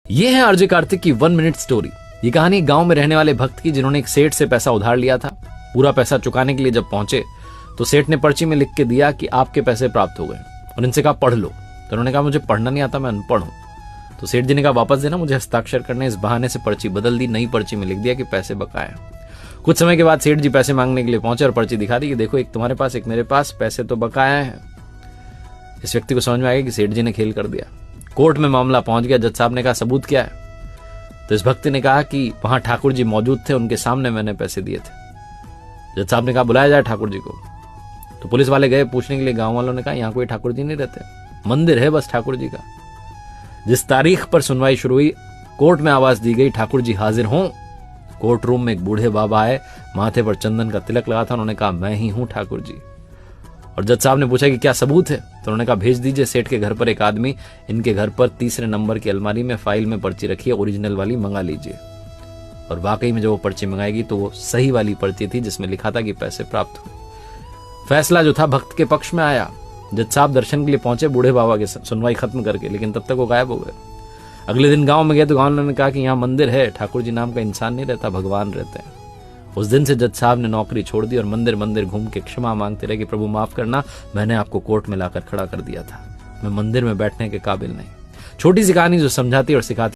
ये है आरजे कार्तिक की 1 मिनट स्टोरी। ये कहानी गांव में रहने वाले भक्त की, जिन्होंने एक सेठ से पैसा उधार लिया था। पूरा पैसा चुकाने के लिए जब पहुंचे तो सेठ ने पर्ची में लिख के दिया कि आपके पैसे प्राप्त हो गए, और इनसे कहा पढ़ लो। तो उन्होंने कहा मुझे पढ़ना नहीं आता, मैं अनपढ़ हूं। तो सेठ जी ने कहा वापस देना, मुझे हस्ताक्षर करने। इस बहाने से पर्ची बदल दी, नई पर्ची में लिख दिया कि पैसे बकाया। कुछ समय के बाद सेठ जी पैसे मांगने के लिए पहुंचे और पर्ची दिखा दी कि देखो, एक तुम्हारे पास एक मेरे पास, पैसे तो बकाया है। इस व्यक्ति को समझ में आ गया कि सेठ जी ने खेल कर दिया। कोर्ट में मामला पहुंच गया। जज साहब ने कहा सबूत क्या है? तो इस भक्त ने कहा कि वहां ठाकुर जी मौजूद थे, उनके सामने मैंने पैसे दिए थे। जज साहब ने कहा बुलाया जाए ठाकुर जी को। तो पुलिस वाले गए पूछने के लिए। गांव वालों ने कहा यहाँ कोई ठाकुर जी नहीं रहते, मंदिर है बस ठाकुर जी का। जिस तारीख पर सुनवाई शुरू हुई, कोर्ट में आवाज दी गई ठाकुर जी हाजिर हों। कोर्ट रूम में एक बूढ़े बाबा आए, माथे पर चंदन का तिलक लगा था। उन्होंने कहा मैं ही हूं ठाकुर जी। और जज साहब ने पूछा कि क्या सबूत है? तो उन्होंने कहा भेज दीजिए, सेठ के घर पर एक आदमी, इनके घर पर 3 नंबर की अलमारी में फाइल में पर्ची रखी है, ओरिजिनल वाली मंगा लीजिए। और वाकई में जब वो पर्ची मंगाएगी तो वो सही वाली पर्ची थी जिसमें लिखा था कि पैसे प्राप्त हुए। फैसला जो था भक्त के पक्ष में आया। जज साहब दर्शन के लिए पहुंचे बूढ़े बाबा के सुनवाई खत्म करके, लेकिन तब तक वो गायब हो गए। अगले दिन गांव में गए तो गांव वालों ने कहा कि यहाँ मंदिर है, ठाकुर जी नाम का इंसान नहीं रहता, भगवान रहते हैं। उस दिन से जज साहब ने नौकरी छोड़ दी और मंदिर मंदिर घूम के क्षमा मांगते रहे कि प्रभु माफ करना, मैंने आपको कोर्ट में लाकर खड़ा कर दिया था, मैं मंदिर में बैठने के काबिल नहीं। छोटी सी कहानी जो समझाती और सिखाती